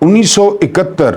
1971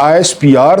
ISPR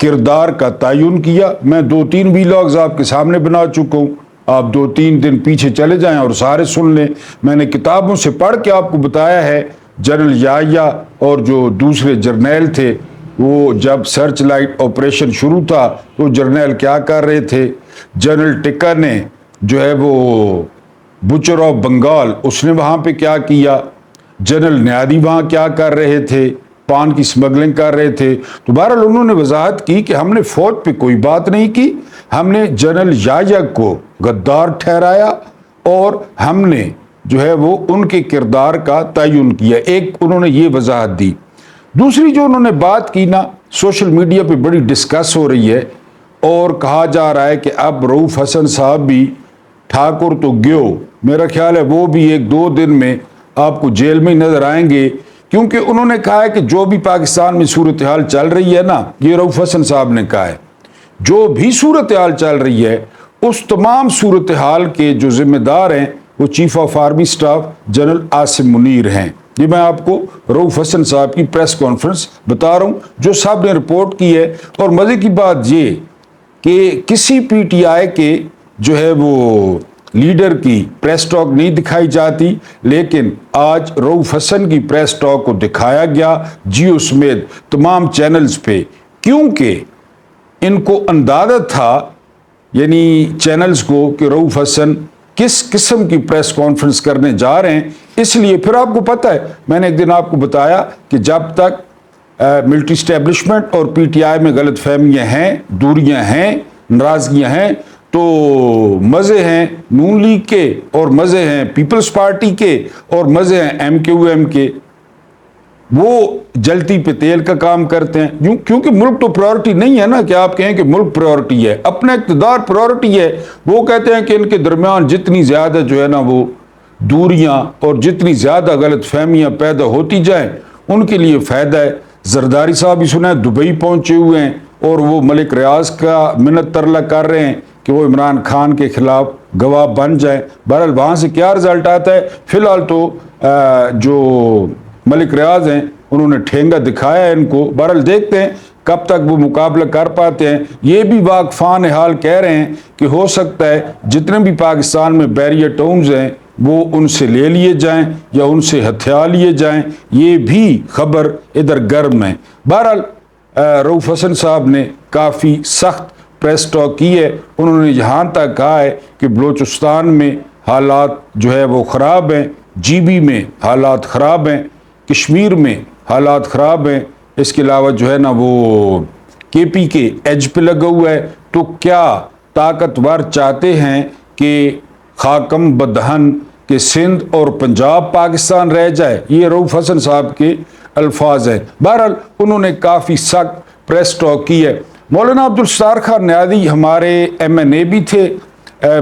کردار کا تعین کیا۔ میں 2-3 ویلاگز آپ کے سامنے بنا چکا ہوں، آپ 2-3 دن پیچھے چلے جائیں اور سارے سن لیں۔ میں نے کتابوں سے پڑھ کے آپ کو بتایا ہے جنرل یحییٰ اور جو دوسرے جرنیل تھے وہ جب سرچ لائٹ آپریشن شروع تھا تو جرنیل کیا کر رہے تھے۔ جنرل ٹکر نے جو ہے وہ بچر آف بنگال اس نے وہاں پہ کیا کیا، جنرل نیادی وہاں کیا کر رہے تھے، پان کی سمگلنگ کر رہے تھے۔ تو بہرحال انہوں نے وضاحت کی کہ ہم نے فوج پہ کوئی بات نہیں کی، ہم نے جنرل یحییٰ کو غدار ٹھہرایا اور ہم نے جو ہے وہ ان کے کردار کا تعین کیا۔ ایک انہوں نے یہ وضاحت دی۔ دوسری جو انہوں نے بات کی نا، سوشل میڈیا پہ بڑی ڈسکس ہو رہی ہے اور کہا جا رہا ہے کہ اب رؤف حسن صاحب بھی ٹھاکر تو گیو، میرا خیال ہے وہ بھی 1-2 دن میں آپ کو جیل میں نظر آئیں گے، کیونکہ انہوں نے کہا ہے کہ جو بھی پاکستان میں صورتحال چل رہی ہے نا، یہ رؤف حسن صاحب نے کہا ہے، جو بھی صورتحال چل رہی ہے اس تمام صورتحال کے جو ذمہ دار ہیں وہ chief of army staff general Asim Munir ہیں۔ یہ میں آپ کو رؤف حسن صاحب کی پریس کانفرنس بتا رہا ہوں جو صاحب نے رپورٹ کی ہے۔ اور مزے کی بات یہ کہ کسی پی ٹی آئی کے جو ہے وہ لیڈر کی پریس ٹاک نہیں دکھائی جاتی، لیکن آج رؤف حسن کی پریس ٹاک کو دکھایا گیا جیو سمیت تمام چینلز پہ، کیونکہ ان کو اندازہ تھا یعنی چینلز کو کہ رؤف حسن کس قسم کی پریس کانفرنس کرنے جا رہے ہیں۔ اس لیے پھر آپ کو پتہ ہے میں نے ایک دن آپ کو بتایا کہ جب تک ملٹری اسٹیبلشمنٹ اور پی ٹی آئی میں غلط فہمیاں ہیں، دوریاں ہیں، ناراضگیاں ہیں، تو مزے ہیں نون لیگ کے اور مزے ہیں پیپلز پارٹی کے اور مزے ہیں ایم کیو ایم کے، وہ جلتی پہ تیل کا کام کرتے ہیں، کیونکہ ملک تو پرائورٹی نہیں ہے نا کہ آپ کہیں کہ ملک پرائورٹی ہے، اپنا اقتدار پرائورٹی ہے۔ وہ کہتے ہیں کہ ان کے درمیان جتنی زیادہ جو ہے نا وہ دوریاں اور جتنی زیادہ غلط فہمیاں پیدا ہوتی جائیں ان کے لیے فائدہ ہے۔ زرداری صاحب بھی سنا ہے دبئی پہنچے ہوئے ہیں اور وہ ملک ریاض کا منت ترلا کر رہے ہیں کہ وہ عمران خان کے خلاف گواہ بن جائیں۔ بہرحال وہاں سے کیا رزلٹ آتا ہے، فی الحال تو جو ملک ریاض ہیں انہوں نے ٹھینگا دکھایا ہے ان کو، بہرحال دیکھتے ہیں کب تک وہ مقابلہ کر پاتے ہیں۔ یہ بھی واقفان حال کہہ رہے ہیں کہ ہو سکتا ہے جتنے بھی پاکستان میں بیریئر ٹاؤنز ہیں وہ ان سے لے لیے جائیں یا ان سے ہتھیا لیے جائیں، یہ بھی خبر ادھر گرم ہے۔ بہرحال رؤف حسن صاحب نے کافی سخت پریس ٹاک کی ہے، انہوں نے یہاں تک کہا ہے کہ بلوچستان میں حالات جو ہے وہ خراب ہیں، جی بی میں حالات خراب ہیں، کشمیر میں حالات خراب ہیں، اس کے علاوہ جو ہے نا وہ کے پی کے ایج پہ لگا ہوا ہے۔ تو کیا طاقتور چاہتے ہیں کہ خاکم بدہن کہ سندھ اور پنجاب پاکستان رہ جائے؟ یہ رؤف حسن صاحب کے الفاظ ہیں۔ بہرحال انہوں نے کافی سخت پریس ٹاک کی ہے۔ مولانا عبدالستار خان نیادی ہمارے ایم این اے بھی تھے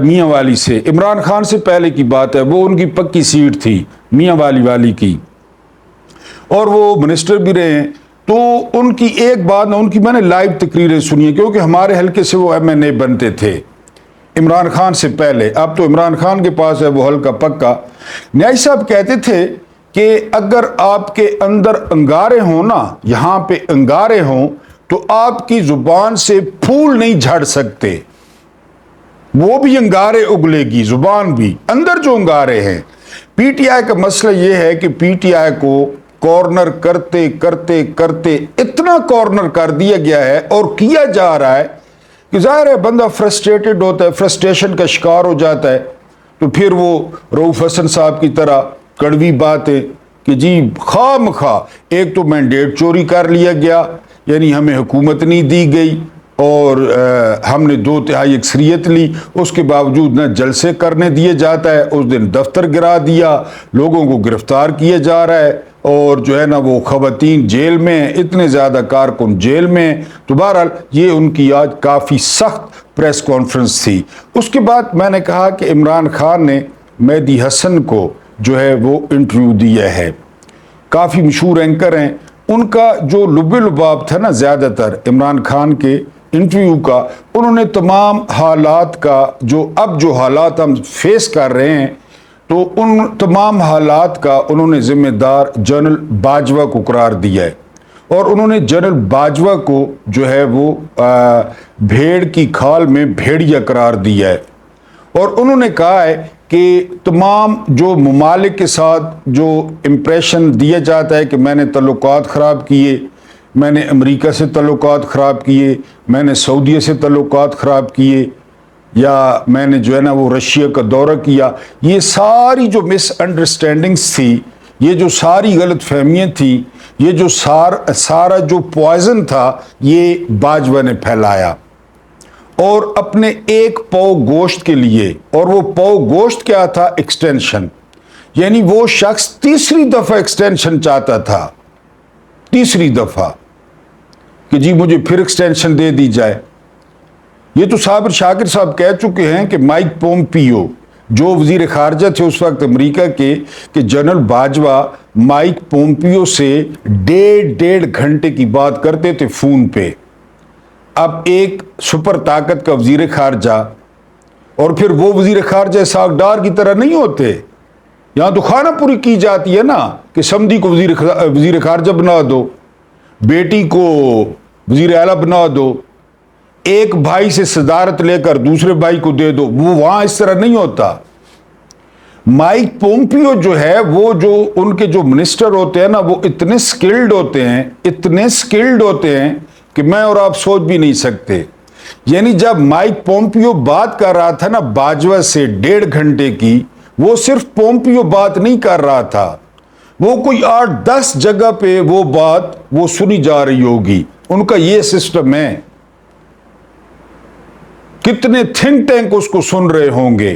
میاں والی سے، عمران خان سے پہلے کی بات ہے، وہ ان کی پکی سیٹ تھی میاں والی کی، اور وہ منسٹر بھی رہے ہیں۔ تو ان کی ایک بات ان کی میں نے لائیو تقریریں سنی ہیں کیونکہ ہمارے حلقے سے وہ ایم این اے بنتے تھے عمران خان سے پہلے، اب تو عمران خان کے پاس ہے وہ حلقہ پکا۔ نیائی صاحب کہتے تھے کہ اگر آپ کے اندر انگارے ہوں نا، یہاں پہ انگارے ہوں تو آپ کی زبان سے پھول نہیں جھڑ سکتے، وہ بھی انگارے اگلے گی زبان بھی، اندر جو انگارے ہیں۔ پی ٹی آئی کا مسئلہ یہ ہے کہ پی ٹی آئی کو کارنر کرتے کرتے کرتے اتنا کارنر کر دیا گیا ہے اور کیا جا رہا ہے کہ ظاہر ہے بندہ فرسٹریٹڈ ہوتا ہے، فرسٹریشن کا شکار ہو جاتا ہے، تو پھر وہ رؤف حسن صاحب کی طرح کڑوی بات ہے کہ جی خواہ مخواہ ایک تو مینڈیٹ چوری کر لیا گیا، یعنی ہمیں حکومت نہیں دی گئی اور ہم نے 2/3 اکثریت لی، اس کے باوجود نہ جلسے کرنے دیے جاتا ہے، اس دن دفتر گرا دیا، لوگوں کو گرفتار کیا جا رہا ہے اور جو ہے نا وہ خواتین جیل میں ہیں، اتنے زیادہ کارکن جیل میں ہیں۔ تو بہرحال یہ ان کی آج کافی سخت پریس کانفرنس تھی۔ اس کے بعد میں نے کہا کہ عمران خان نے مہدی حسن کو جو ہے وہ انٹرویو دیا ہے، کافی مشہور اینکر ہیں، ان کا جو لب لباب تھا نا زیادہ تر عمران خان کے انٹرویو کا، انہوں نے تمام حالات کا جو حالات ہم فیس کر رہے ہیں تو ان تمام حالات کا انہوں نے ذمہ دار جنرل باجوہ کو قرار دیا ہے، اور انہوں نے جنرل باجوہ کو جو ہے وہ بھیڑ کی کھال میں بھیڑیا قرار دیا ہے، اور انہوں نے کہا ہے کہ تمام جو ممالک کے ساتھ جو امپریشن دیا جاتا ہے کہ میں نے تعلقات خراب کیے، میں نے امریکہ سے تعلقات خراب کیے، میں نے سعودیہ سے تعلقات خراب کیے، یا میں نے جو ہے نا وہ رشیا کا دورہ کیا، یہ ساری جو مس انڈرسٹینڈنگز تھی، یہ جو ساری غلط فہمیاں تھیں، یہ جو سارا جو پوائزن تھا، یہ باجوہ نے پھیلایا، اور اپنے ایک پاؤ گوشت کے لیے، اور وہ پاؤ گوشت کیا تھا؟ ایکسٹینشن، یعنی وہ شخص تیسری دفعہ ایکسٹینشن چاہتا تھا، تیسری دفعہ کہ جی مجھے پھر ایکسٹینشن دے دی جائے۔ یہ تو صابر شاکر صاحب کہہ چکے ہیں کہ مائک پومپیو جو وزیر خارجہ تھے اس وقت امریکہ کے، کہ جنرل باجوہ مائک پومپیو سے ڈیڑھ گھنٹے کی بات کرتے تھے فون پہ۔ اب ایک سپر طاقت کا وزیر خارجہ، اور پھر وہ وزیر خارجہ ساگ ڈار کی طرح نہیں ہوتے، یہاں تو خانہ پوری کی جاتی ہے نا کہ سمدھی کو وزیر خارجہ بنا دو، بیٹی کو وزیر اعلیٰ بنا دو، ایک بھائی سے صدارت لے کر دوسرے بھائی کو دے دو، وہ وہاں اس طرح نہیں ہوتا۔ مائک پومپیو جو ہے، وہ جو ان کے جو منسٹر ہوتے ہیں نا، وہ اتنے سکلڈ ہوتے ہیں، اتنے سکلڈ ہوتے ہیں کہ میں اور آپ سوچ بھی نہیں سکتے۔ یعنی جب مائک پومپیو بات کر رہا تھا نا باجوہ سے 1.5 گھنٹے کی، وہ صرف پومپیو بات نہیں کر رہا تھا، وہ کوئی 8-10 جگہ پہ وہ بات وہ سنی جا رہی ہوگی۔ ان کا یہ سسٹم ہے، کتنے تھنک ٹینک اس کو سن رہے ہوں گے،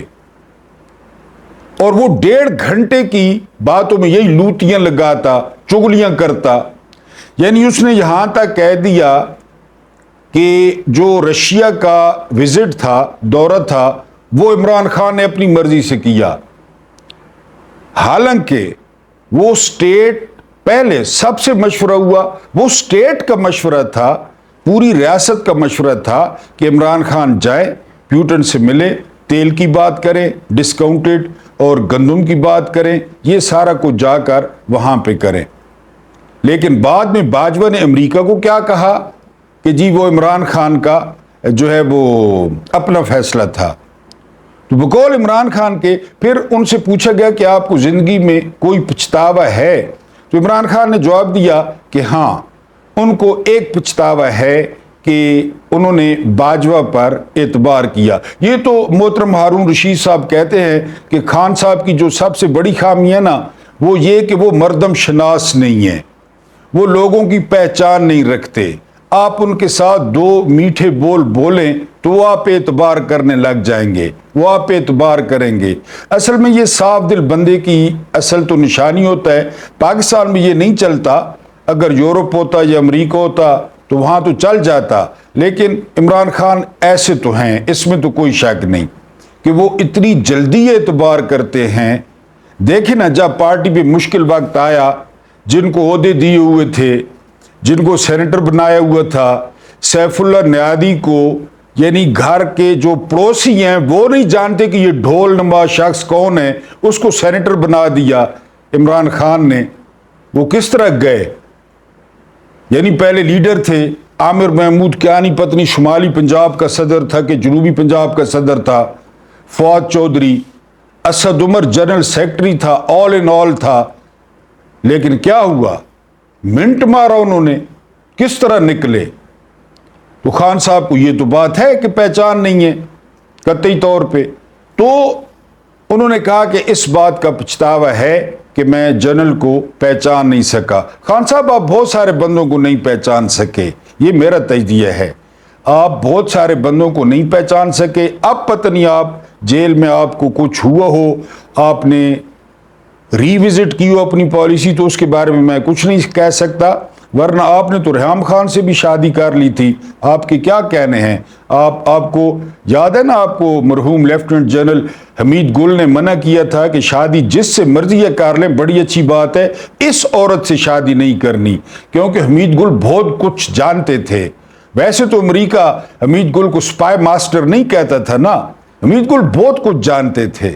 اور وہ 1.5 گھنٹے کی باتوں میں یہی لوٹیاں لگاتا، چغلیاں کرتا۔ یعنی اس نے یہاں تک کہہ دیا کہ جو رشیا کا وزٹ تھا، دورہ تھا، وہ عمران خان نے اپنی مرضی سے کیا، حالانکہ وہ سٹیٹ پہلے سب سے مشورہ ہوا، وہ سٹیٹ کا مشورہ تھا، پوری ریاست کا مشورہ تھا کہ عمران خان جائے، پیوٹن سے ملے، تیل کی بات کریں، ڈسکاؤنٹڈ اور گندم کی بات کریں، یہ سارا کچھ جا کر وہاں پہ کریں۔ لیکن بعد میں باجوہ نے امریکہ کو کیا کہا کہ جی وہ عمران خان کا جو ہے وہ اپنا فیصلہ تھا۔ تو بقول عمران خان کے پھر ان سے پوچھا گیا کہ آپ کو زندگی میں کوئی پچھتاوا ہے؟ تو عمران خان نے جواب دیا کہ ہاں، ان کو ایک پچھتاوا ہے کہ انہوں نے باجوہ پر اعتبار کیا۔ یہ تو محترم ہارون رشید صاحب کہتے ہیں کہ خان صاحب کی جو سب سے بڑی خامی ہے نا، وہ یہ کہ وہ مردم شناس نہیں ہے، وہ لوگوں کی پہچان نہیں رکھتے۔ آپ ان کے ساتھ 2 میٹھے بول بولیں تو وہ آپ پہ اعتبار کرنے لگ جائیں گے، وہ آپ پہ اعتبار کریں گے۔ اصل میں یہ صاف دل بندے کی اصل تو نشانی ہوتا ہے۔ پاکستان میں یہ نہیں چلتا، اگر یورپ ہوتا یا امریکہ ہوتا تو وہاں تو چل جاتا، لیکن عمران خان ایسے تو ہیں، اس میں تو کوئی شک نہیں کہ وہ اتنی جلدی اعتبار کرتے ہیں۔ دیکھیں نا، جب پارٹی پہ مشکل وقت آیا، جن کو عہدے دیے ہوئے تھے، جن کو سینیٹر بنایا ہوا تھا، سیف اللہ نیادی کو، یعنی گھر کے جو پڑوسی ہیں وہ نہیں جانتے کہ یہ ڈھول نواز شخص کون ہے، اس کو سینیٹر بنا دیا عمران خان نے۔ وہ کس طرح گئے؟ یعنی پہلے لیڈر تھے، عامر محمود کیانی پتنی شمالی پنجاب کا صدر تھا کہ جنوبی پنجاب کا صدر تھا، فواد چودھری، اسد عمر جنرل سیکرٹری تھا، آل ان آل تھا، لیکن کیا ہوا؟ منٹ مارا انہوں نے، کس طرح نکلے؟ تو خان صاحب کو یہ تو بات ہے کہ پہچان نہیں ہے قطعی طور پہ، تو انہوں نے کہا کہ اس بات کا پچھتاوا ہے کہ میں جنرل کو پہچان نہیں سکا۔ خان صاحب، آپ بہت سارے بندوں کو نہیں پہچان سکے، یہ میرا تجزیہ ہے، آپ بہت سارے بندوں کو نہیں پہچان سکے۔ اب پتہ نہیں آپ جیل میں آپ کو کچھ ہوا ہو، آپ نے ری وزٹ کی ہو اپنی پالیسی، تو اس کے بارے میں میں کچھ نہیں کہہ سکتا، ورنہ آپ نے تو ریحام خان سے بھی شادی کر لی تھی، آپ کے کیا کہنے ہیں؟ آپ کو یاد ہے نا، آپ کو مرحوم لیفٹیننٹ جنرل حمید گل نے منع کیا تھا کہ شادی جس سے مرضی ہے کر لیں، بڑی اچھی بات ہے، اس عورت سے شادی نہیں کرنی، کیونکہ حمید گل بہت کچھ جانتے تھے۔ ویسے تو امریکہ حمید گل کو سپائی ماسٹر نہیں کہتا تھا نا، حمید گل بہت کچھ جانتے تھے۔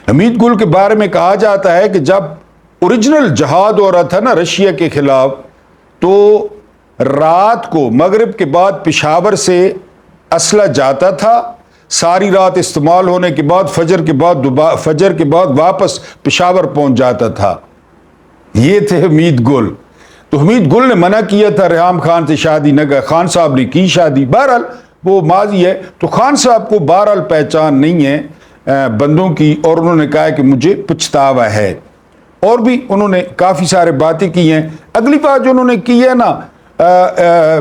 حمید گل کے بارے میں کہا جاتا ہے کہ جب اوریجنل جہاد ہو رہا تھا نا رشیا کے خلاف، تو رات کو مغرب کے بعد پشاور سے اسلحہ جاتا تھا، ساری رات استعمال ہونے کے بعد فجر کے بعد واپس پشاور پہنچ جاتا تھا۔ یہ تھے حمید گل۔ تو حمید گل نے منع کیا تھا ریحام خان سے شادی نہ کر، خان صاحب نے کی شادی، بہرحال وہ ماضی ہے۔ تو خان صاحب کو بہرحال پہچان نہیں ہے بندوں کی، اور انہوں نے کہا کہ مجھے پچھتاوا ہے، اور بھی انہوں نے کافی سارے باتیں کی ہیں۔ اگلی بات جو انہوں نے کی ہے نا،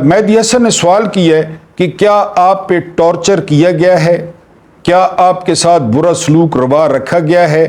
مہدی حسن نے سوال کیا ہے کہ کیا آپ پہ ٹارچر کیا گیا ہے، کیا آپ کے ساتھ برا سلوک روا رکھا گیا ہے؟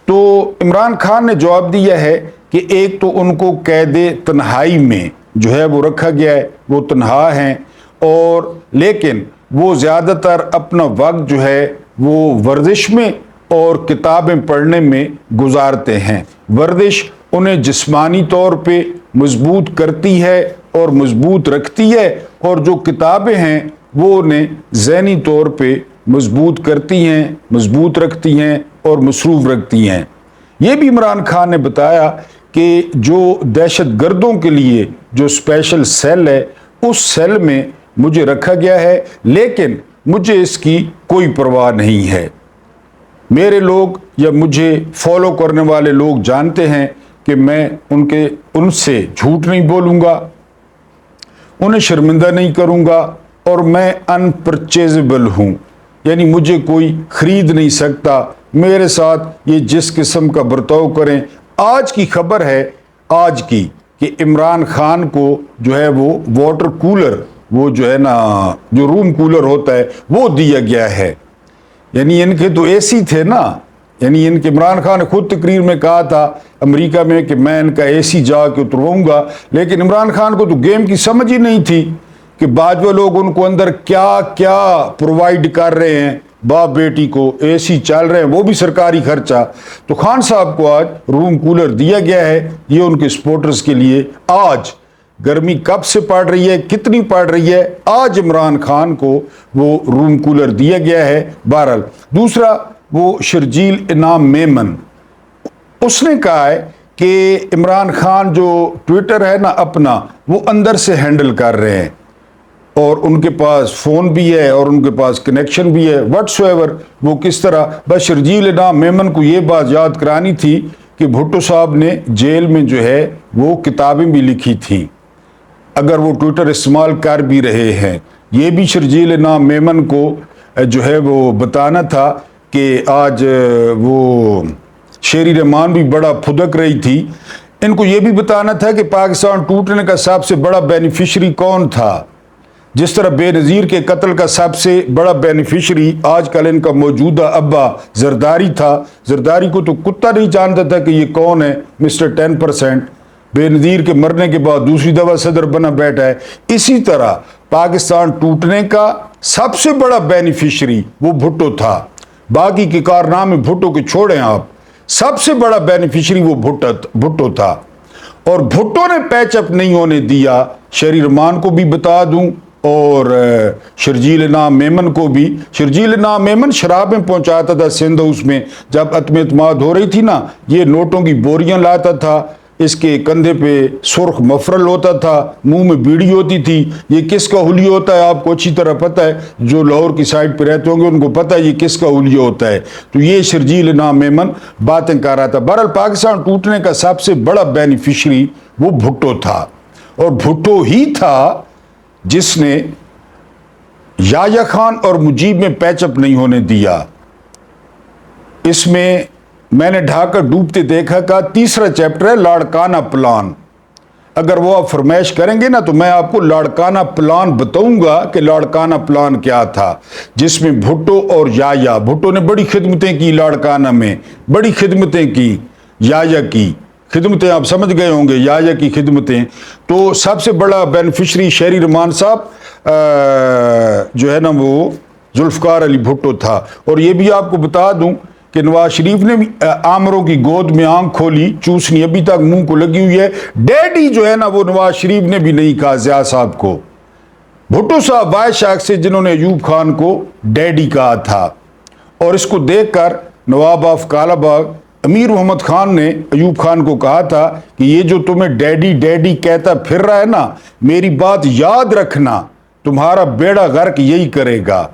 تو عمران خان نے جواب دیا ہے کہ ایک تو ان کو قید تنہائی میں جو ہے وہ رکھا گیا ہے، وہ تنہا ہیں، اور لیکن وہ زیادہ تر اپنا وقت جو ہے وہ ورزش میں اور کتابیں پڑھنے میں گزارتے ہیں۔ ورزش انہیں جسمانی طور پہ مضبوط کرتی ہے اور مضبوط رکھتی ہے، اور جو کتابیں ہیں وہ انہیں ذہنی طور پہ مضبوط کرتی ہیں، مضبوط رکھتی ہیں اور مصروف رکھتی ہیں۔ یہ بھی عمران خان نے بتایا کہ جو دہشت گردوں کے لیے جو اسپیشل سیل ہے، اس سیل میں مجھے رکھا گیا ہے، لیکن مجھے اس کی کوئی پرواہ نہیں ہے۔ میرے لوگ یا مجھے فالو کرنے والے لوگ جانتے ہیں کہ میں ان سے جھوٹ نہیں بولوں گا، انہیں شرمندہ نہیں کروں گا، اور میں ان پرچیزبل ہوں، یعنی مجھے کوئی خرید نہیں سکتا۔ میرے ساتھ یہ جس قسم کا برتاؤ کریں۔ آج کی خبر ہے، آج کی، کہ عمران خان کو جو ہے وہ واٹر کولر، وہ جو ہے نا جو روم کولر ہوتا ہے، وہ دیا گیا ہے۔ یعنی ان کے تو اے سی تھے نا، یعنی ان کے عمران خان نے خود تقریر میں کہا تھا امریکہ میں کہ میں ان کا اے سی جا کے اترواؤں گا، لیکن عمران خان کو تو گیم کی سمجھ ہی نہیں تھی کہ باجوہ لوگ ان کو اندر کیا کیا پرووائڈ کر رہے ہیں، باپ بیٹی کو اے سی چل رہے ہیں، وہ بھی سرکاری خرچہ۔ تو خان صاحب کو آج روم کولر دیا گیا ہے، یہ ان کے سپورٹرز کے لیے۔ آج گرمی کب سے پڑ رہی ہے، کتنی پڑ رہی ہے، آج عمران خان کو وہ روم کولر دیا گیا ہے۔ بہرحال دوسرا، وہ شرجیل انعام میمن، اس نے کہا ہے کہ عمران خان جو ٹویٹر ہے نا اپنا، وہ اندر سے ہینڈل کر رہے ہیں، اور ان کے پاس فون بھی ہے اور ان کے پاس کنیکشن بھی ہے، واٹس ایور وہ کس طرح۔ بس شرجیل انعام میمن کو یہ بات یاد کرانی تھی کہ بھٹو صاحب نے جیل میں جو ہے وہ کتابیں بھی لکھی تھیں، اگر وہ ٹویٹر استعمال کر بھی رہے ہیں۔ یہ بھی شرجیل انعام میمن کو جو ہے وہ بتانا تھا کہ آج وہ شیری رحمان بھی بڑا پھدک رہی تھی، ان کو یہ بھی بتانا تھا کہ پاکستان ٹوٹنے کا سب سے بڑا بینیفیشری کون تھا۔ جس طرح بے نظیر کے قتل کا سب سے بڑا بینیفیشری آج کل ان کا موجودہ ابا زرداری تھا۔ زرداری کو تو کتا نہیں جانتا تھا کہ یہ کون ہے، مسٹر 10%۔ بے نظیر کے مرنے کے بعد دوسری دفعہ صدر بنا بیٹھا ہے۔ اسی طرح پاکستان ٹوٹنے کا سب سے بڑا بینیفیشری وہ بھٹو تھا۔ باقی کے کارنامے بھٹو کے چھوڑیں آپ، سب سے بڑا بینیفیشری وہ بھٹو تھا، اور بھٹو نے پیچ اپ نہیں ہونے دیا۔ شیری رحمان کو بھی بتا دوں اور شرجیل انعام میمن کو بھی۔ شرجیل انعام میمن شرابیں پہنچاتا تھا سندھ ہاؤس میں، جب عدم اعتماد ہو رہی تھی نا، یہ نوٹوں کی بوریاں لاتا تھا، اس کے کندھے پہ سرخ مفرل ہوتا تھا، منہ میں بیڑی ہوتی تھی۔ یہ کس کا حلیہ ہوتا ہے آپ کو اچھی طرح پتہ ہے، جو لاہور کی سائڈ پہ رہتے ہوں گے ان کو پتہ ہے یہ کس کا حلیہ ہوتا ہے۔ تو یہ شرجیل انعام میمن باتیں کر رہا تھا۔ بہرحال پاکستان ٹوٹنے کا سب سے بڑا بینیفیشری وہ بھٹو تھا، اور بھٹو ہی تھا جس نے یحییٰ خان اور مجیب میں پیچ اپ نہیں ہونے دیا۔ اس میں نے ڈھاکہ ڈوبتے دیکھا کا تیسرا چیپٹر ہے لاڑکانہ پلان۔ اگر وہ آپ فرمائش کریں گے نا تو میں آپ کو لاڑکانہ پلان بتاؤں گا کہ لاڑکانہ پلان کیا تھا، جس میں بھٹو اور یحییٰ، بھٹو نے بڑی خدمتیں کی لاڑکانہ میں، بڑی خدمتیں کی، یحییٰ کی خدمتیں آپ سمجھ گئے ہوں گے، یحییٰ کی خدمتیں۔ تو سب سے بڑا بینیفیشری شیری رحمان صاحب جو ہے نا وہ ذوالفقار علی بھٹو تھا۔ اور یہ بھی آپ کو بتا دوں کہ نواز شریف نے بھی آمروں کی گود میں آنکھ کھولی، چوسنی ابھی تک منہ کو لگی ہوئی ہے۔ ڈیڈی جو ہے نا وہ نواز شریف نے بھی نہیں کہا ضیاء صاحب کو۔ بھٹو صاحب واحد شخص سے جنہوں نے ایوب خان کو ڈیڈی کہا تھا، اور اس کو دیکھ کر نواب آف کالا باغ امیر محمد خان نے ایوب خان کو کہا تھا کہ یہ جو تمہیں ڈیڈی ڈیڈی کہتا پھر رہا ہے نا، میری بات یاد رکھنا، تمہارا بیڑا غرق یہی کرے گا۔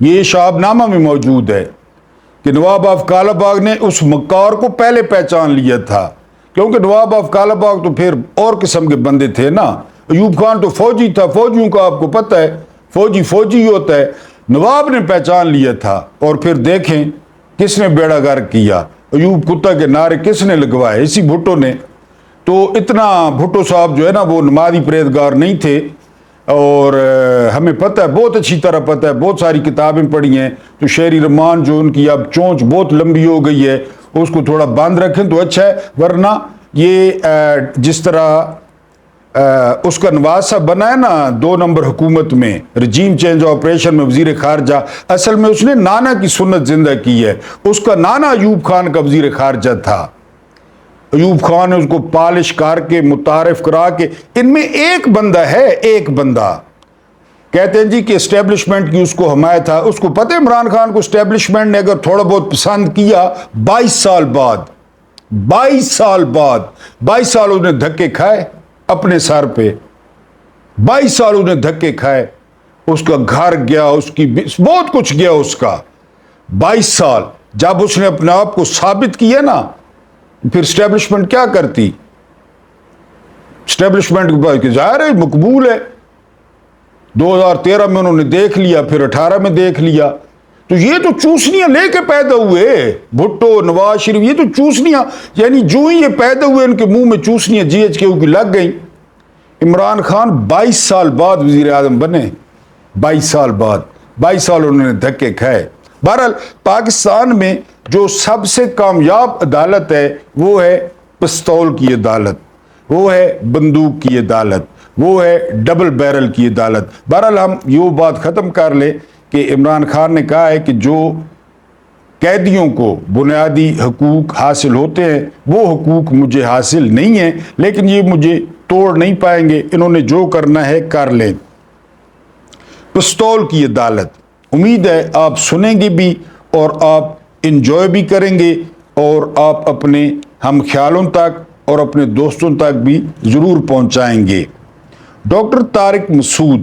یہ شہاب نامہ میں موجود ہے کہ نواب آف کالا باغ نے اس مکار کو پہلے پہچان لیا تھا، کیونکہ نواب آف کالا باغ تو پھر اور قسم کے بندے تھے نا۔ ایوب خان تو فوجی تھا، فوجیوں کا آپ کو پتہ ہے، فوجی فوجی ہوتا ہے۔ نواب نے پہچان لیا تھا، اور پھر دیکھیں کس نے بیڑا غرق کیا، ایوب کتا کے نعرے کس نے لگوائے؟ اسی بھٹو نے۔ تو اتنا بھٹو صاحب جو ہے نا وہ نمازی پرہیزگار نہیں تھے، اور ہمیں پتہ ہے، بہت اچھی طرح پتہ ہے، بہت ساری کتابیں پڑھی ہیں۔ تو شعری رحمان جو ان کی اب چونچ بہت لمبی ہو گئی ہے، اس کو تھوڑا باندھ رکھیں تو اچھا ہے، ورنہ یہ جس طرح اس کا نواسہ بنا ہے نا 2 نمبر حکومت میں، رجیم چینج آپریشن میں وزیر خارجہ، اصل میں اس نے نانا کی سنت زندہ کی ہے۔ اس کا نانا ایوب خان کا وزیر خارجہ تھا۔ ایوب خان نے اس کو پالش کر کے متعارف کرا کے، ان میں ایک بندہ ہے، ایک بندہ کہتے ہیں جی کہ اسٹیبلشمنٹ کی اس کو حمایت تھا۔ اس کو پتہ ہے عمران خان کو اسٹیبلشمنٹ نے اگر تھوڑا بہت پسند کیا، 22 سال بعد 22 سال اس نے دھکے کھائے اپنے سر پہ، 22 سال اس نے دھکے کھائے، اس کا گھر گیا، اس کی بہت کچھ گیا اس کا۔ 22 سال جب اس نے اپنے آپ کو ثابت کیا نا، پھر اسٹیبلشمنٹ کیا کرتی؟ اسٹیبلشمنٹ کے بعد کہ ظاہر ہے مقبول ہے، 2013 میں انہوں نے دیکھ لیا، پھر 18 میں دیکھ لیا۔ تو یہ تو چوسنیاں لے کے پیدا ہوئے، بھٹو، نواز شریف، یہ تو چوسنیاں، یعنی جو ہی یہ پیدا ہوئے ان کے منہ میں چوسنیاں GHQ کی لگ گئیں۔ عمران خان 22 سال بعد وزیر اعظم بنے، 22 سال بعد، 22 سال انہوں نے دھکے کھائے۔ بہرحال پاکستان میں جو سب سے کامیاب عدالت ہے وہ ہے پستول کی عدالت، وہ ہے بندوق کی عدالت، وہ ہے ڈبل بیرل کی عدالت۔ بہرحال ہم یہ بات ختم کر لیں کہ عمران خان نے کہا ہے کہ جو قیدیوں کو بنیادی حقوق حاصل ہوتے ہیں وہ حقوق مجھے حاصل نہیں ہیں، لیکن یہ مجھے توڑ نہیں پائیں گے، انہوں نے جو کرنا ہے کر لیں۔ پستول کی عدالت، امید ہے آپ سنیں گے بھی اور آپ انجوائے بھی کریں گے، اور آپ اپنے ہم خیالوں تک اور اپنے دوستوں تک بھی ضرور پہنچائیں گے۔ ڈاکٹر طارق مسعود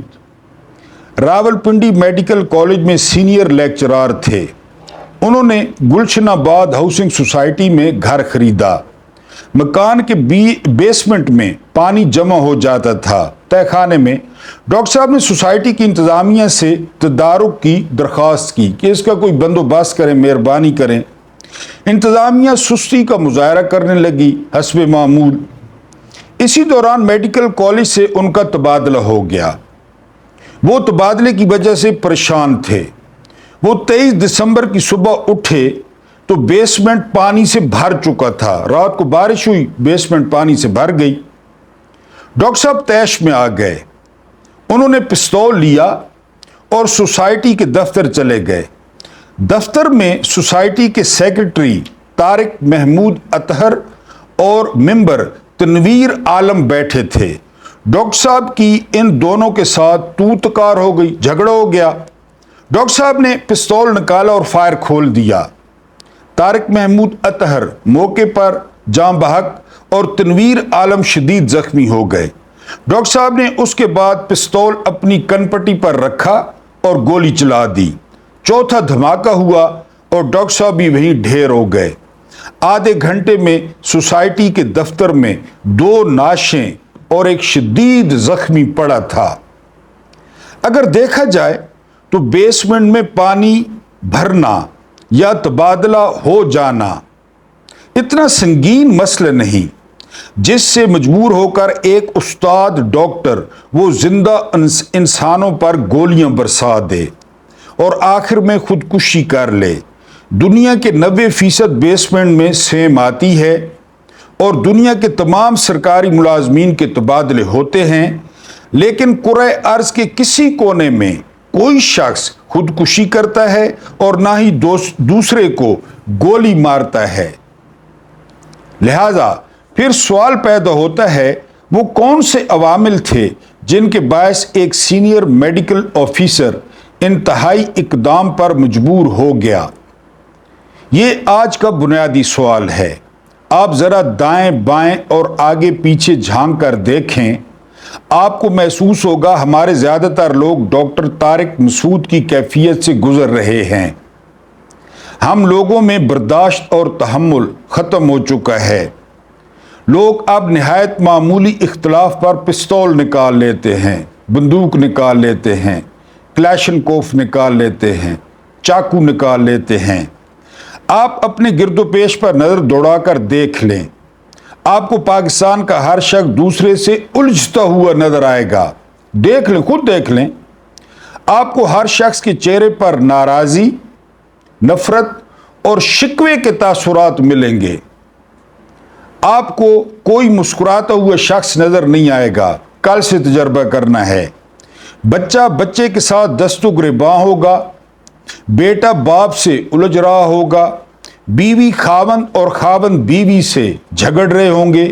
راولپنڈی میڈیکل کالج میں سینئر لیکچرار تھے۔ انہوں نے گلشن آباد ہاؤسنگ سوسائٹی میں گھر خریدا۔ مکان کے بیسمنٹ میں پانی جمع ہو جاتا تھا۔ تہہ خانے میں ڈاکٹر صاحب نے سوسائٹی کی انتظامیہ سے تدارک کی درخواست کی کہ اس کا کوئی بندوبست کریں، مہربانی کریں۔ انتظامیہ سستی کا مظاہرہ کرنے لگی حسب معمول۔ اسی دوران میڈیکل کالج سے ان کا تبادلہ ہو گیا۔ وہ تبادلے کی وجہ سے پریشان تھے۔ وہ 23 دسمبر کی صبح اٹھے تو بیسمنٹ پانی سے بھر چکا تھا۔ رات کو بارش ہوئی، بیسمنٹ پانی سے بھر گئی۔ ڈاکٹر صاحب طیش میں آ گئے۔ انہوں نے پستول لیا اور سوسائٹی کے دفتر چلے گئے۔ دفتر میں سوسائٹی کے سیکرٹری طارق محمود اطہر اور ممبر تنویر عالم بیٹھے تھے۔ ڈاکٹر صاحب کی ان دونوں کے ساتھ تو تکار ہو گئی، جھگڑا ہو گیا۔ ڈاکٹر صاحب نے پستول نکالا اور فائر کھول دیا۔ طارق محمود اطہر موقع پر جاں بحق اور تنویر عالم شدید زخمی ہو گئے۔ ڈاکٹر صاحب نے اس کے بعد پستول اپنی کنپٹی پر رکھا اور گولی چلا دی۔ چوتھا دھماکہ ہوا اور ڈاکٹر صاحب بھی وہیں ڈھیر ہو گئے۔ آدھے گھنٹے میں سوسائٹی کے دفتر میں 2 نعشیں اور ایک شدید زخمی پڑا تھا۔ اگر دیکھا جائے تو بیسمنٹ میں پانی بھرنا یا تبادلہ ہو جانا اتنا سنگین مسئلہ نہیں جس سے مجبور ہو کر ایک استاد ڈاکٹر وہ زندہ انسانوں پر گولیاں برسا دے اور آخر میں خودکشی کر لے۔ دنیا کے 90% بیسمنٹ میں سیم آتی ہے اور دنیا کے تمام سرکاری ملازمین کے تبادلے ہوتے ہیں، لیکن کرۂ ارض کے کسی کونے میں کوئی شخص خودکشی کرتا ہے اور نہ ہی دوسرے کو گولی مارتا ہے۔ لہذا پھر سوال پیدا ہوتا ہے وہ کون سے عوامل تھے جن کے باعث ایک سینئر میڈیکل آفیسر انتہائی اقدام پر مجبور ہو گیا۔ یہ آج کا بنیادی سوال ہے۔ آپ ذرا دائیں بائیں اور آگے پیچھے جھانک کر دیکھیں، آپ کو محسوس ہوگا ہمارے زیادہ تر لوگ ڈاکٹر طارق مسعود کی کیفیت سے گزر رہے ہیں۔ ہم لوگوں میں برداشت اور تحمل ختم ہو چکا ہے۔ لوگ اب نہایت معمولی اختلاف پر پستول نکال لیتے ہیں، بندوق نکال لیتے ہیں، کلاشنکوف نکال لیتے ہیں، چاقو نکال لیتے ہیں۔ آپ اپنے گرد و پیش پر نظر دوڑا کر دیکھ لیں، آپ کو پاکستان کا ہر شخص دوسرے سے الجھتا ہوا نظر آئے گا۔ دیکھ لیں، خود دیکھ لیں، آپ کو ہر شخص کے چہرے پر ناراضی، نفرت اور شکوے کے تاثرات ملیں گے۔ آپ کو کوئی مسکراتا ہوا شخص نظر نہیں آئے گا۔ کل سے تجربہ کرنا ہے۔ بچہ بچے کے ساتھ دست و گریباں ہوگا، بیٹا باپ سے الجھ رہا ہوگا، بیوی خاوند اور خاوند بیوی سے جھگڑ رہے ہوں گے،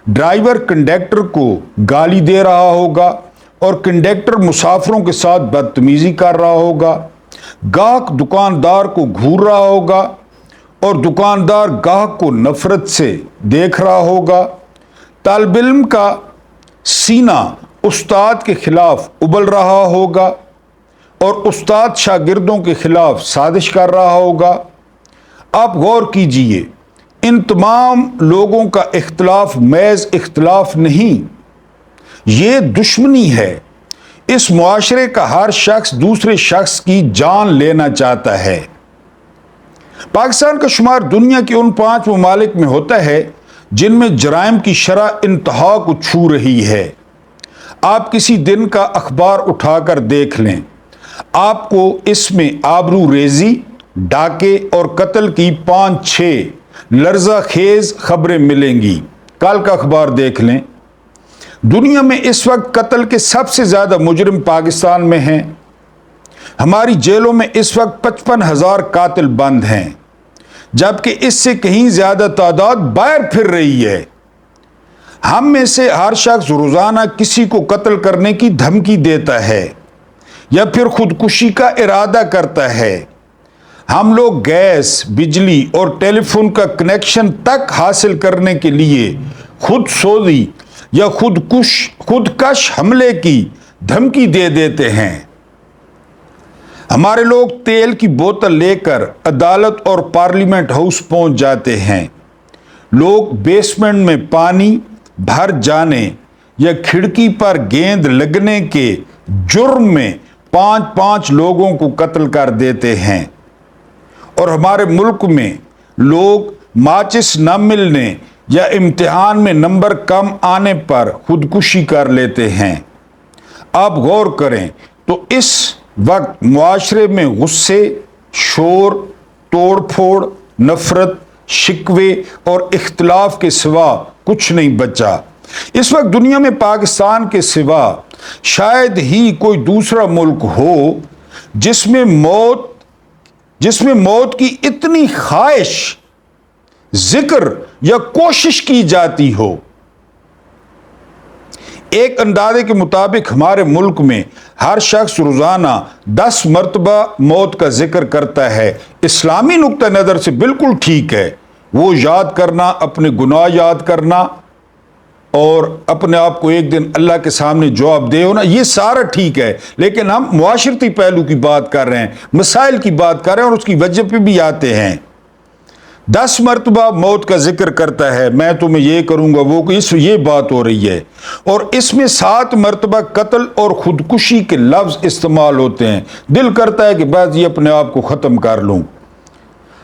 ڈرائیور کنڈکٹر کو گالی دے رہا ہوگا اور کنڈکٹر مسافروں کے ساتھ بدتمیزی کر رہا ہوگا، گاہک دکاندار کو گھور رہا ہوگا اور دکاندار گاہک کو نفرت سے دیکھ رہا ہوگا، طالب علم کا سینہ استاد کے خلاف ابل رہا ہوگا اور استاد شاگردوں کے خلاف سازش کر رہا ہوگا۔ آپ غور کیجئے، ان تمام لوگوں کا اختلاف محض اختلاف نہیں، یہ دشمنی ہے۔ اس معاشرے کا ہر شخص دوسرے شخص کی جان لینا چاہتا ہے۔ پاکستان کا شمار دنیا کے ان 5 ممالک میں ہوتا ہے جن میں جرائم کی شرح انتہا کو چھو رہی ہے۔ آپ کسی دن کا اخبار اٹھا کر دیکھ لیں، آپ کو اس میں آبرو ریزی، ڈاکے اور قتل کی 5-6 لرزہ خیز خبریں ملیں گی۔ کل کا اخبار دیکھ لیں۔ دنیا میں اس وقت قتل کے سب سے زیادہ مجرم پاکستان میں ہیں۔ ہماری جیلوں میں اس وقت 55,000 قاتل بند ہیں، جبکہ اس سے کہیں زیادہ تعداد باہر پھر رہی ہے۔ ہم میں سے ہر شخص روزانہ کسی کو قتل کرنے کی دھمکی دیتا ہے یا پھر خودکشی کا ارادہ کرتا ہے۔ ہم لوگ گیس، بجلی اور ٹیلی فون کا کنیکشن تک حاصل کرنے کے لیے خود سوزی یا خودکش حملے کی دھمکی دے دیتے ہیں۔ ہمارے لوگ تیل کی بوتل لے کر عدالت اور پارلیمنٹ ہاؤس پہنچ جاتے ہیں۔ لوگ بیسمنٹ میں پانی بھر جانے یا کھڑکی پر گیند لگنے کے جرم میں 5 لوگوں کو قتل کر دیتے ہیں، اور ہمارے ملک میں لوگ ماچس نہ ملنے یا امتحان میں نمبر کم آنے پر خودکشی کر لیتے ہیں۔ آپ غور کریں تو اس وقت معاشرے میں غصے، شور، توڑ پھوڑ، نفرت، شکوے اور اختلاف کے سوا کچھ نہیں بچا۔ اس وقت دنیا میں پاکستان کے سوا شاید ہی کوئی دوسرا ملک ہو جس میں موت کی اتنی خواہش، ذکر یا کوشش کی جاتی ہو۔ ایک اندازے کے مطابق ہمارے ملک میں ہر شخص روزانہ 10 مرتبہ موت کا ذکر کرتا ہے۔ اسلامی نقطہ نظر سے بالکل ٹھیک ہے، وہ یاد کرنا، اپنے گناہ یاد کرنا اور اپنے آپ کو ایک دن اللہ کے سامنے جواب دے ہونا، یہ سارا ٹھیک ہے، لیکن ہم معاشرتی پہلو کی بات کر رہے ہیں، مسائل کی بات کر رہے ہیں اور اس کی وجہ پہ بھی آتے ہیں۔ 10 مرتبہ موت کا ذکر کرتا ہے، میں تمہیں یہ کروں گا، وہ یہ بات ہو رہی ہے، اور اس میں 7 مرتبہ قتل اور خودکشی کے لفظ استعمال ہوتے ہیں۔ دل کرتا ہے کہ بس یہ اپنے آپ کو ختم کر لوں۔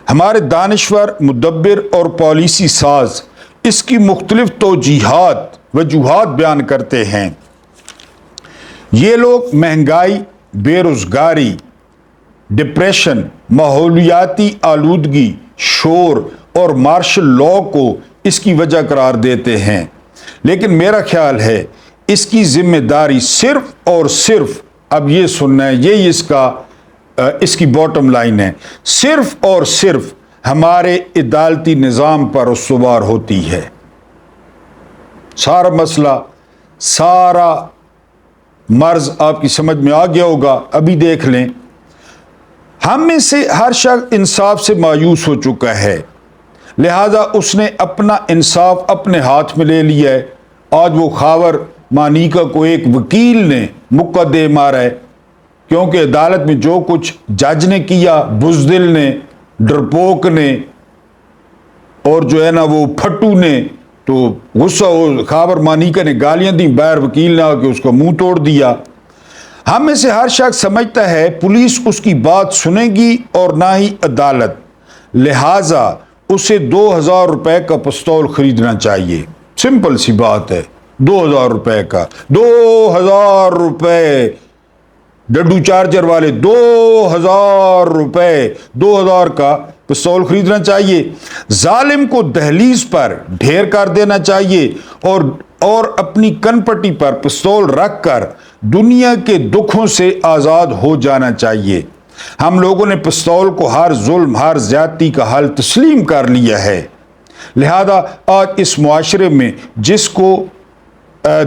ہمارے دانشور، مدبر اور پالیسی ساز اس کی مختلف وجوہات بیان کرتے ہیں۔ یہ لوگ مہنگائی، بے روزگاری، ڈپریشن، ماحولیاتی آلودگی، شور اور مارشل لاء کو اس کی وجہ قرار دیتے ہیں، لیکن میرا خیال ہے اس کی ذمہ داری صرف اور صرف، اب یہ سننا ہے، یہ اس کی باٹم لائن ہے، صرف اور صرف ہمارے عدالتی نظام پر استوار ہوتی ہے۔ سارا مسئلہ، سارا مرض آپ کی سمجھ میں آ گیا ہوگا۔ ابھی دیکھ لیں، ہم میں سے ہر شخص انصاف سے مایوس ہو چکا ہے، لہذا اس نے اپنا انصاف اپنے ہاتھ میں لے لیا ہے۔ آج وہ خاور مانیکا کو ایک وکیل نے مقدمے مارا ہے، کیونکہ عدالت میں جو کچھ جج نے کیا، بزدل نے، ڈرپوک نے اور جو ہے نا وہ پھٹو نے، تو غصہ ہو خاور مانیکا نے گالیاں دی، باہر وکیل نے آ کے اس کا منہ توڑ دیا۔ ہم میں سے ہر شخص سمجھتا ہے پولیس اس کی بات سنے گی اور نہ ہی عدالت، لہذا اسے 2000 روپے کا پستول خریدنا چاہیے۔ سمپل سی بات ہے، 2000 روپے کا، 2000 روپے، ڈڈو چارجر والے 2000 روپے، 2000 کا پستول خریدنا چاہیے۔ ظالم کو دہلیز پر ڈھیر کر دینا چاہیے اور اپنی کن پٹی پر پستول رکھ کر دنیا کے دکھوں سے آزاد ہو جانا چاہیے۔ ہم لوگوں نے پستول کو ہر ظلم، ہر زیادتی کا حل تسلیم کر لیا ہے، لہذا آج اس معاشرے میں جس کو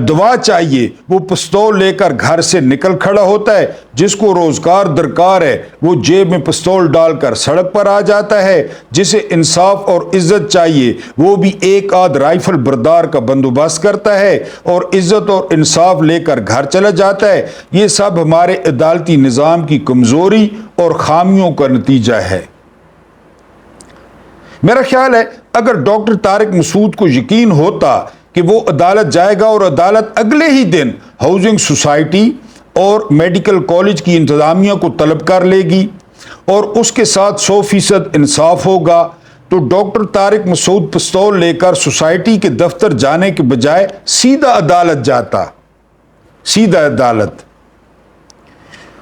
دعا چاہیے وہ پستول لے کر گھر سے نکل کھڑا ہوتا ہے، جس کو روزگار درکار ہے وہ جیب میں پستول ڈال کر سڑک پر آ جاتا ہے، جسے انصاف اور عزت چاہیے وہ بھی ایک آدھ رائفل بردار کا بندوبست کرتا ہے اور عزت اور انصاف لے کر گھر چلا جاتا ہے۔ یہ سب ہمارے عدالتی نظام کی کمزوری اور خامیوں کا نتیجہ ہے۔ میرا خیال ہے اگر ڈاکٹر طارق مسعود کو یقین ہوتا کہ وہ عدالت جائے گا اور عدالت اگلے ہی دن ہاؤسنگ سوسائٹی اور میڈیکل کالج کی انتظامیہ کو طلب کر لے گی اور اس کے ساتھ 100% انصاف ہوگا، تو ڈاکٹر طارق مسعود پستول لے کر سوسائٹی کے دفتر جانے کے بجائے سیدھا عدالت جاتا، سیدھا عدالت۔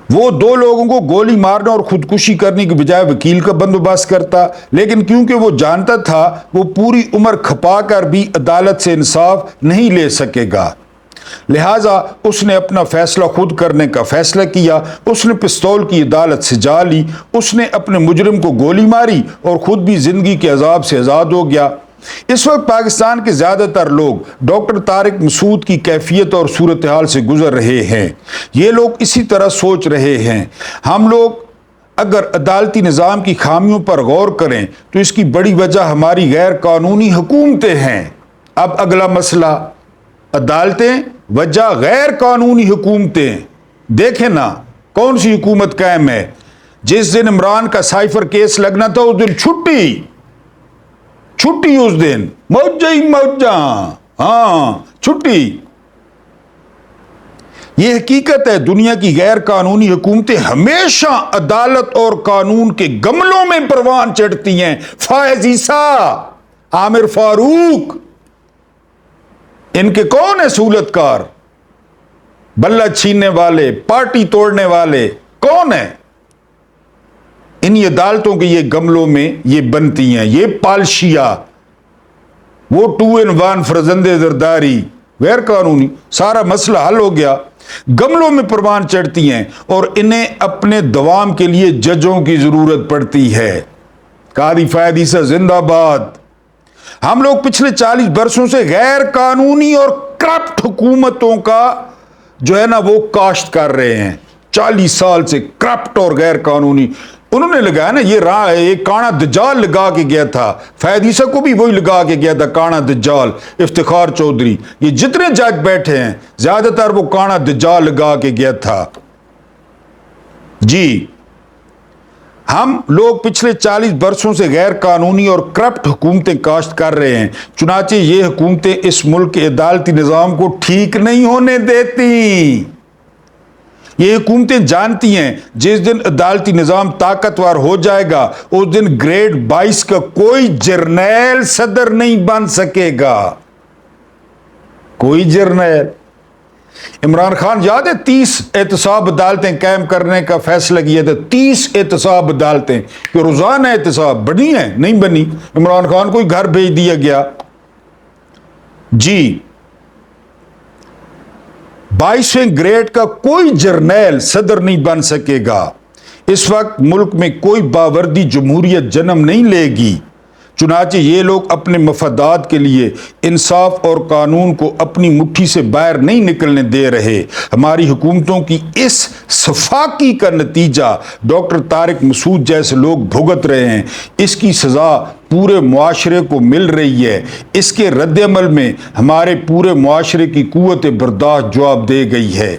وہ 2 لوگوں کو گولی مارنے اور خودکشی کرنے کے بجائے وکیل کا بندوبست کرتا، لیکن کیونکہ وہ جانتا تھا وہ پوری عمر کھپا کر بھی عدالت سے انصاف نہیں لے سکے گا، لہٰذا اس نے اپنا فیصلہ خود کرنے کا فیصلہ کیا۔ اس نے پستول کی عدالت سے جا لی، اس نے اپنے مجرم کو گولی ماری اور خود بھی زندگی کے عذاب سے آزاد ہو گیا۔ اس وقت پاکستان کے زیادہ تر لوگ ڈاکٹر طارق مسعود کی کیفیت اور صورتحال سے گزر رہے ہیں، یہ لوگ اسی طرح سوچ رہے ہیں۔ ہم لوگ اگر عدالتی نظام کی خامیوں پر غور کریں تو اس کی بڑی وجہ ہماری غیر قانونی حکومتیں ہیں۔ اب اگلا مسئلہ عدالتیں، وجہ غیر قانونی حکومتیں۔ دیکھیں نا کون سی حکومت قائم ہے؟ جس دن عمران کا سائفر کیس لگنا تھا اس دن چھٹی، اس دن موجہ ہی موجہ، ہاں چھٹی۔ یہ حقیقت ہے، دنیا کی غیر قانونی حکومتیں ہمیشہ عدالت اور قانون کے گملوں میں پروان چڑھتی ہیں۔ فائز عیسیٰ، عامر فاروق، ان کے کون ہے سہولت کار؟ بلہ چھیننے والے، پارٹی توڑنے والے کون ہیں؟ انہی عدالتوں کے یہ گملوں میں یہ بنتی ہیں، یہ پالشیا، وہ 2 in 1 فرزند زرداری، غیر قانونی۔ سارا مسئلہ حل ہو گیا، گملوں میں پروان چڑھتی ہیں اور انہیں اپنے دوام کے لیے ججوں کی ضرورت پڑتی ہے۔ قاضی فائز عیسیٰ زندہ باد۔ ہم لوگ پچھلے 40 برسوں سے غیر قانونی اور کرپٹ حکومتوں کا جو ہے نا وہ کاشت کر رہے ہیں، 40 سال سے کرپٹ اور غیر قانونی۔ انہوں نے لگایا نا یہ راہ، ایک کانا دجال لگا کے گیا تھا، فائز عیسیٰ کو بھی وہی لگا کے گیا تھا کانا دجال، افتخار چودھری۔ یہ جتنے جج بیٹھے ہیں زیادہ تر وہ کانا دجال لگا کے گیا تھا۔ جی ہم لوگ پچھلے 40 برسوں سے غیر قانونی اور کرپٹ حکومتیں کاشت کر رہے ہیں، چنانچہ یہ حکومتیں اس ملک کے عدالتی نظام کو ٹھیک نہیں ہونے دیتی۔ یہ حکومتیں جانتی ہیں جس دن عدالتی نظام طاقتور ہو جائے گا اس دن گریڈ 22 کا کوئی جرنیل صدر نہیں بن سکے گا، کوئی جرنیل۔ عمران خان یاد ہے 30 احتساب عدالتیں قائم کرنے کا فیصلہ کیا تھا، 30 احتساب عدالتیں کہ روزانہ احتساب بنی ہیں، نہیں بنی، عمران خان کو ہی گھر بھیج دیا گیا۔ جی 22ویں گریڈ کا کوئی جرنیل صدر نہیں بن سکے گا۔ اس وقت ملک میں کوئی باوردی جمہوریت جنم نہیں لے گی، چنانچہ یہ لوگ اپنے مفادات کے لیے انصاف اور قانون کو اپنی مٹھی سے باہر نہیں نکلنے دے رہے۔ ہماری حکومتوں کی اس صفاقی کا نتیجہ ڈاکٹر طارق مسعود جیسے لوگ بھگت رہے ہیں۔ اس کی سزا پورے معاشرے کو مل رہی ہے۔ اس کے رد عمل میں ہمارے پورے معاشرے کی قوت برداشت جواب دے گئی ہے۔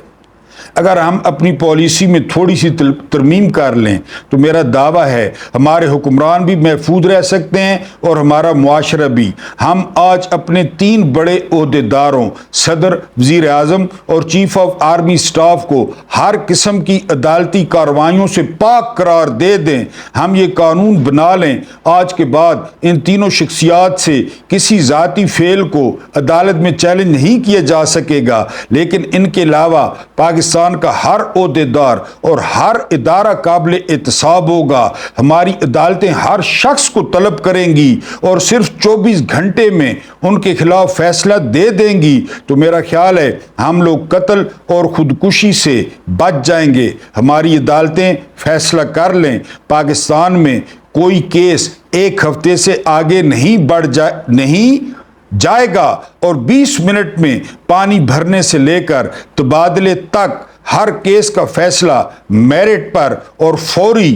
اگر ہم اپنی پالیسی میں تھوڑی سی ترمیم کر لیں تو میرا دعویٰ ہے ہمارے حکمران بھی محفوظ رہ سکتے ہیں اور ہمارا معاشرہ بھی۔ ہم آج اپنے 3 بڑے عہدیداروں صدر، وزیر اعظم اور چیف آف آرمی سٹاف کو ہر قسم کی عدالتی کارروائیوں سے پاک قرار دے دیں۔ ہم یہ قانون بنا لیں آج کے بعد ان تینوں شخصیات سے کسی ذاتی فعل کو عدالت میں چیلنج نہیں کیا جا سکے گا، لیکن ان کے علاوہ پاکستان کا ہر عہدیدار اور ہر ادارہ قابل احتساب ہوگا۔ ہماری عدالتیں ہر شخص کو طلب کریں گی اور صرف 24 گھنٹے میں ان کے خلاف فیصلہ دے دیں گی۔ تو میرا خیال ہے ہم لوگ قتل اور خودکشی سے بچ جائیں گے۔ ہماری عدالتیں فیصلہ کر لیں، پاکستان میں کوئی کیس 1 ہفتے سے آگے نہیں جائے گا اور 20 منٹ میں پانی بھرنے سے لے کر تبادلے تک ہر کیس کا فیصلہ میرٹ پر اور فوری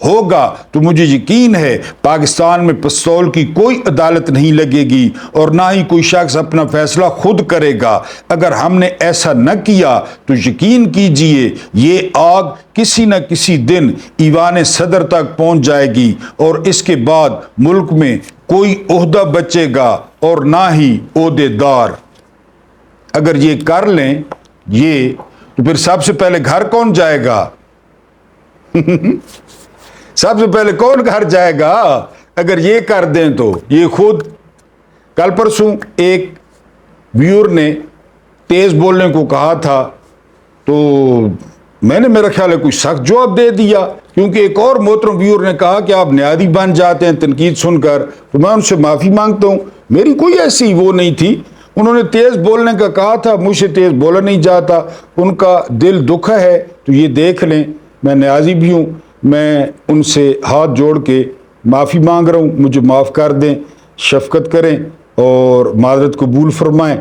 ہوگا۔ تو مجھے یقین ہے پاکستان میں پستول کی کوئی عدالت نہیں لگے گی اور نہ ہی کوئی شخص اپنا فیصلہ خود کرے گا۔ اگر ہم نے ایسا نہ کیا تو یقین کیجئے یہ آگ کسی نہ کسی دن ایوان صدر تک پہنچ جائے گی اور اس کے بعد ملک میں کوئی عہدہ بچے گا اور نہ ہی عہدیدار۔ اگر یہ کر لیں یہ تو پھر سب سے پہلے گھر کون جائے گا؟ سب سے پہلے کون گھر جائے گا اگر یہ کر دیں تو؟ یہ خود کل پرسوں ایک ویور نے تیز بولنے کو کہا تھا تو میں نے میرا خیال ہے کوئی سخت جواب دے دیا، کیونکہ ایک اور محترم ویور نے کہا کہ آپ نیادی بن جاتے ہیں تنقید سن کر، تو میں ان سے معافی مانگتا ہوں، میری کوئی ایسی وہ نہیں تھی۔ انہوں نے تیز بولنے کا کہا تھا، مجھ سے تیز بولا نہیں جاتا، ان کا دل دکھا ہے تو یہ دیکھ لیں، میں نیازی بھی ہوں، میں ان سے ہاتھ جوڑ کے معافی مانگ رہا ہوں، مجھے معاف کر دیں، شفقت کریں اور معذرت قبول فرمائیں۔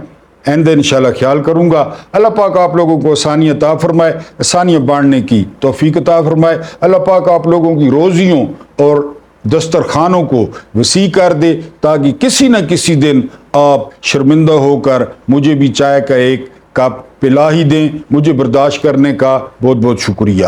آئندہ انشاءاللہ خیال کروں گا۔ اللہ پاک آپ لوگوں کو آسانی عطا فرمائے، آسانیاں بانٹنے کی توفیق عطا فرمائے۔ اللہ پاک آپ لوگوں کی روزیوں اور دسترخوانوں کو وسیع کر دے تاکہ کسی نہ کسی دن آپ شرمندہ ہو کر مجھے بھی چائے کا ایک کپ پلا ہی دیں۔ مجھے برداشت کرنے کا بہت بہت شکریہ۔